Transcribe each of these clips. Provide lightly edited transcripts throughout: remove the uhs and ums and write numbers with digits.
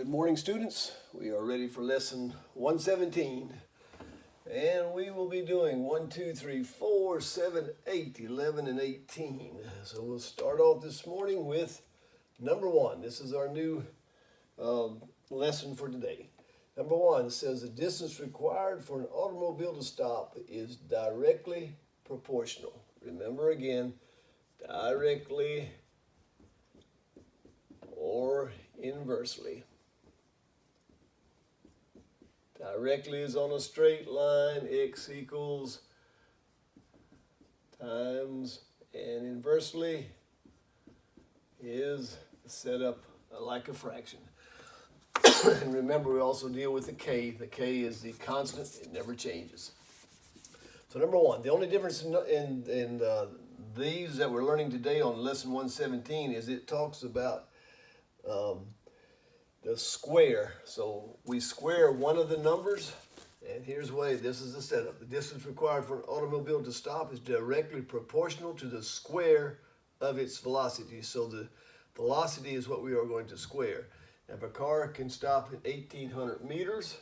Good morning, students. We are ready for lesson 117. And we will be doing 1, 2, 3, 4, 7, 8, 11, and 18. So we'll start off this morning with number 1. This is our new lesson for today. Number 1 says the distance required for an automobile to stop is directly proportional. Remember again, directly or inversely. Directly is on a straight line, x equals times, and inversely is set up like a fraction. And remember, we also deal with the k. The k is the constant, it never changes. So number 1, the only difference in these that we're learning today on lesson 117 is it talks about the square. So we square one of the numbers, and here's the way, this is the setup. The distance required for an automobile to stop is directly proportional to the square of its velocity. So the velocity is what we are going to square. If a car can stop at 1,800 meters,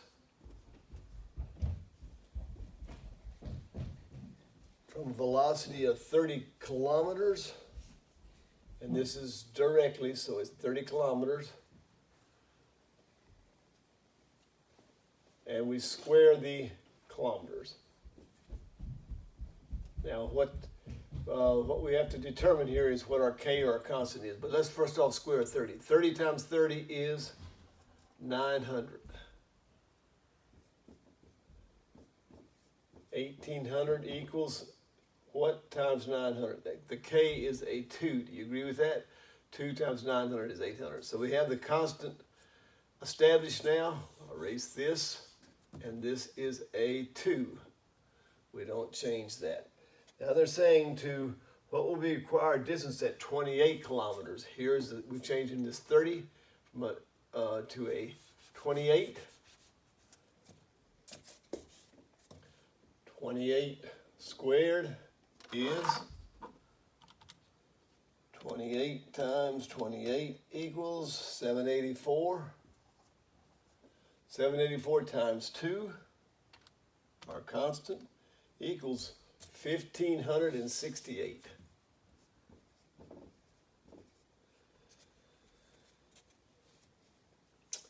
from velocity of 30 kilometers, and this is directly, so it's 30 kilometers, and we square the kilometers. Now what we have to determine here is what our k or our constant is. But let's first off square 30. 30 times 30 is 900. 1,800 equals what times 900? The k is a 2. Do you agree with that? 2 times 900 is 800. So we have the constant established now. I'll erase this. And this is a 2. We don't change that. Now they're saying to what will be required distance at 28 kilometers. We're changing this 30 to a 28. 28 squared is 28 times 28 equals 784. 784 times 2, our constant, equals 1,568.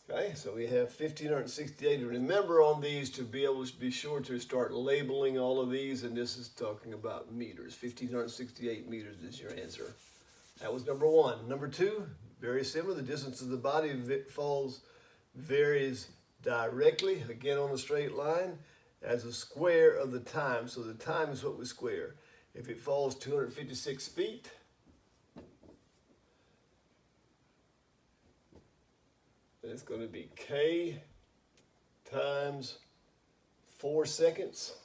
Okay, so we have 1,568. And remember on these to be able to be sure to start labeling all of these, and this is talking about meters. 1,568 meters is your answer. That was number 1. Number 2, very similar. The distance of the body falls varies directly, again on a straight line, as a square of the time. So the time is what we square. If it falls 256 feet, then it's going to be k times 4 seconds.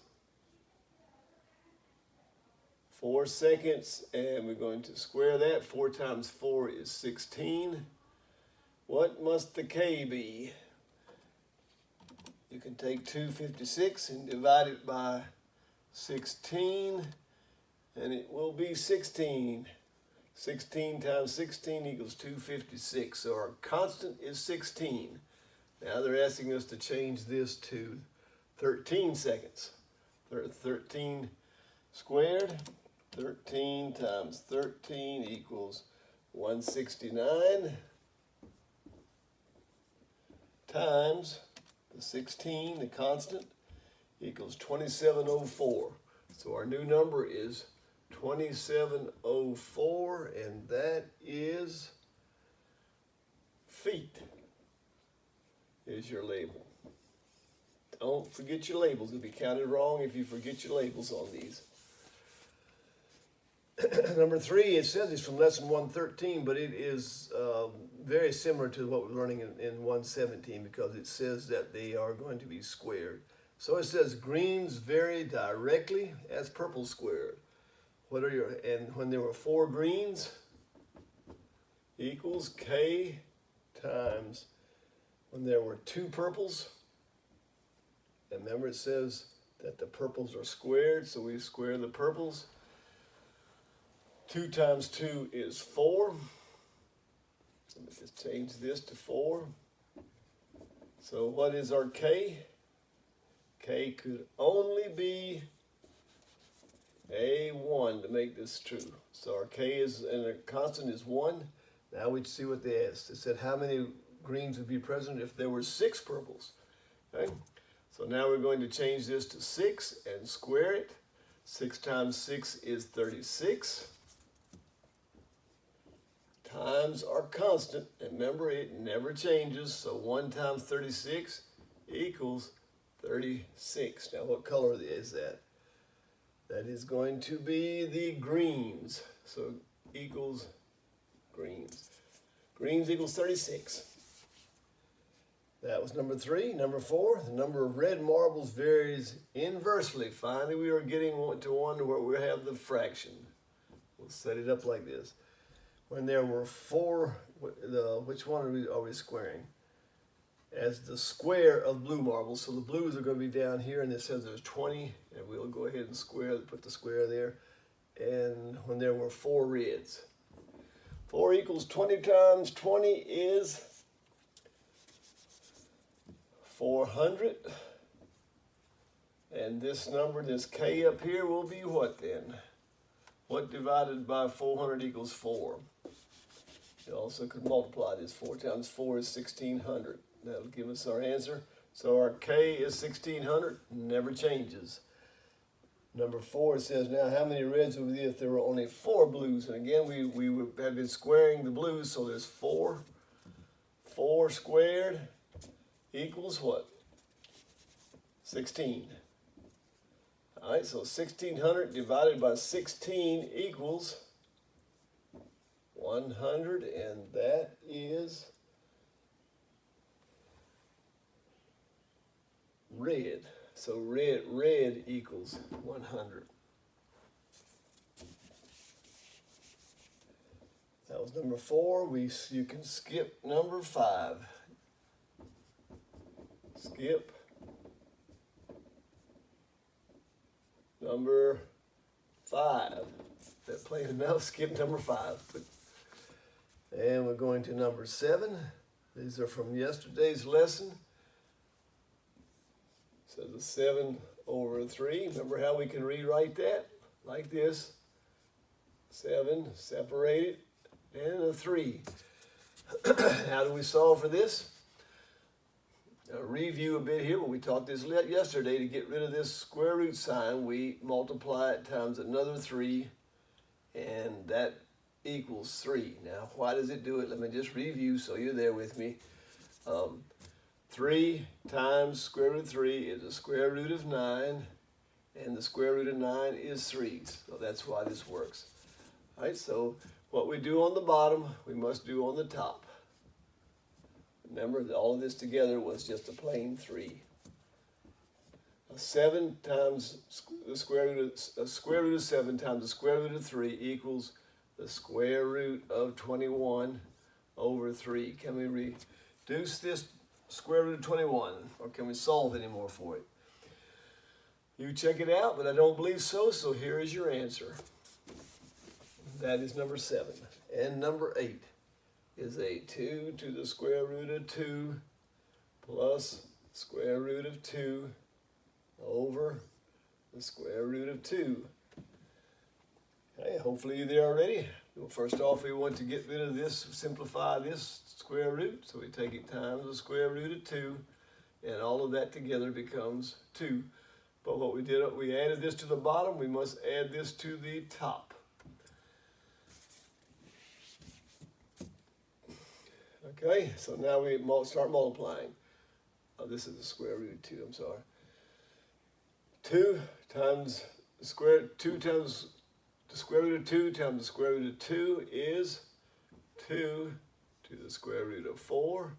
4 seconds, and we're going to square that. 4 times 4 is 16. What must the k be? You can take 256 and divide it by 16, and it will be 16. 16 times 16 equals 256. So our constant is 16. Now they're asking us to change this to 13 seconds. 13 squared. 13 times 13 equals 169 times the 16, the constant, equals 2704. So our new number is 2704, and that is feet, is your label. Don't forget your labels. It'll be counted wrong if you forget your labels on these. Number 3, it says it's from lesson 113, but it is very similar to what we're learning in 117 because it says that they are going to be squared. So it says greens vary directly as purple squared. And when there were 4 greens equals k times when there were 2 purples. And remember it says that the purples are squared, so we square the purples. 2 times 2 is 4. Let me just change this to 4. So what is our k? K could only be A1 to make this true. So our k is, and a constant is 1. Now we see what they asked. It said how many greens would be present if there were 6 purples. Okay? So now we're going to change this to 6 and square it. 6 times 6 is 36. Times our constant, and remember it never changes, so 1 times 36 equals 36. Now what color is that? That is going to be the greens. So equals greens. Greens equals 36. That was number 3. Number 4, the number of red marbles varies inversely. Finally, we are getting to one where we have the fraction. We'll set it up like this. When there were 4, which one are we squaring? As the square of blue marbles. So the blues are going to be down here, and it says there's 20, and we'll go ahead and put the square there. And when there were 4 reds. 4 equals 20 times 20 is 400. And this number, this k up here, will be what then? What divided by 400 equals 4? You also could multiply this. 4 times 4 is 1600. That'll give us our answer. So our k is 1600, never changes. Number 4 says, now how many reds would be if there were only 4 blues? And again, we have been squaring the blues, so there's 4. 4 squared equals what? 16. All right, so 1600 divided by 16 equals 100, and that is red. So red equals 100. That was number 4. You can skip number 5. Skip number 5. That plain enough. Skip number 5. And we're going to number 7. These are from yesterday's lesson. So the 7 over 3. Remember how we can rewrite that? Like this. 7 separated and a 3. How do we solve for this? Review a bit here, but we taught this yesterday. To get rid of this square root sign, we multiply it times another 3, and that equals 3. Now, why does it do it? Let me just review so you're there with me. 3 times square root of 3 is the square root of 9, and the square root of 9 is 3. So that's why this works. All right, so what we do on the bottom, we must do on the top. Remember that all of this together was just a plain 3. 7 times the square root of 7 times the square root of 3 equals the square root of 21 over 3. Can we reduce this square root of 21, or can we solve any more for it? You check it out, but I don't believe so, so here is your answer. That is number 7. And number 8 is a 2 to the square root of 2 plus square root of 2 over the square root of 2. Okay, hopefully you're there already. Well, first off, we want to get rid of this, simplify this square root. So we take it times the square root of 2, and all of that together becomes 2. But what we did, we added this to the bottom, we must add this to the top. Okay, so now we start multiplying. This is the square root of 2, I'm sorry. 2 times the square root of 2 times the square root of 2 is 2 to the square root of 4.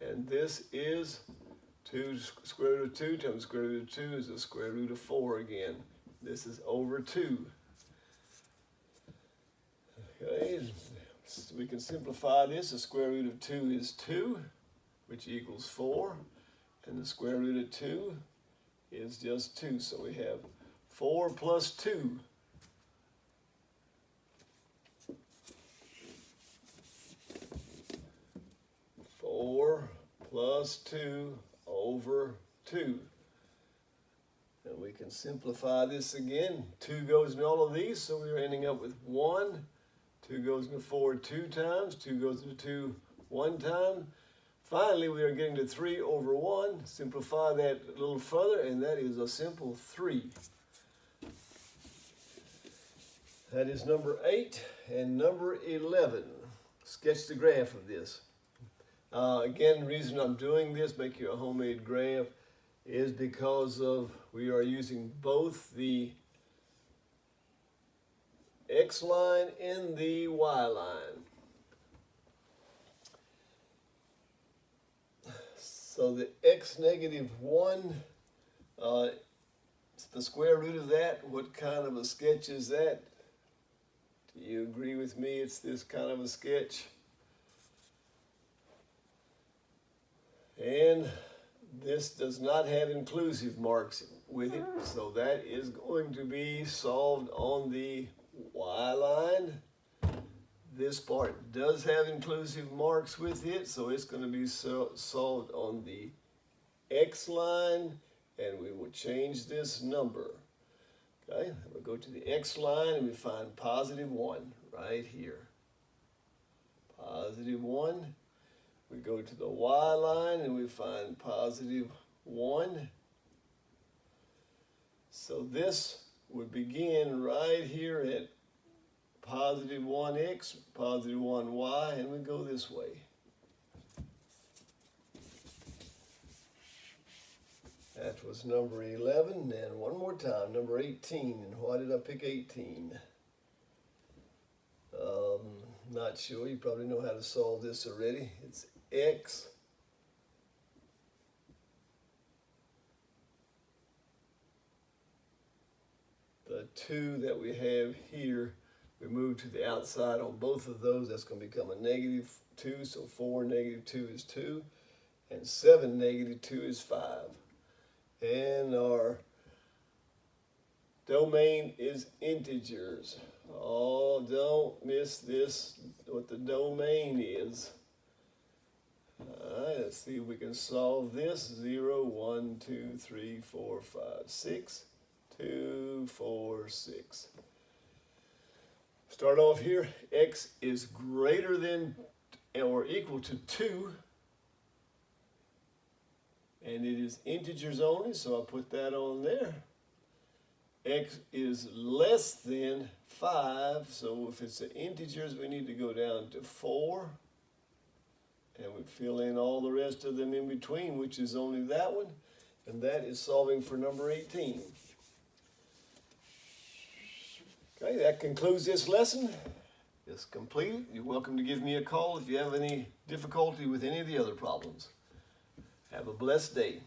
And this is 2 square root of 2 times the square root of 2 is the square root of 4 again. This is over 2. Okay, so we can simplify this. The square root of 2 is 2, which equals 4. And the square root of 2 is just 2. So we have 4 plus 2. 4 plus plus 2 over 2. And we can simplify this again. 2 goes in all of these, so we're ending up with 1. 2 goes into 4 2 times. 2 goes into 2 1 time. Finally, we are getting to 3 over 1. Simplify that a little further, and that is a simple 3. That is number 8 and number 11. Sketch the graph of this. Again, the reason I'm doing this, make you a homemade graph, is because of we are using both the X line and the Y line. So the X negative 1, the square root of that, what kind of a sketch is that? Do you agree with me it's this kind of a sketch? And this does not have inclusive marks with it, so that is going to be solved on the Y line. This part does have inclusive marks with it, so it's going to be solved on the X line, and we will change this number. Okay, we'll go to the X line and we find positive 1 right here. Positive 1. We go to the Y line and we find positive 1. So this would begin right here at positive 1x, positive 1y, and we go this way. That was number 11, and one more time, number 18. And why did I pick 18? Not sure. You probably know how to solve this already. It's x the 2 that we have here, we move to the outside on both of those. That's going to become a negative 2. So 4 negative 2 is 2. And 7 negative 2 is 5. And our domain is integers. Oh, don't miss this, what the domain is. All right, let's see if we can solve this. 0, 1, 2, 3, 4, 5, 6. 2, 4, 6. Start off here. X is greater than or equal to 2. And it is integers only, so I'll put that on there. X is less than 5, so if it's the integers, we need to go down to 4. And we fill in all the rest of them in between, which is only that one. And that is solving for number 18. Okay, that concludes this lesson. It's completed. You're welcome to give me a call if you have any difficulty with any of the other problems. Have a blessed day.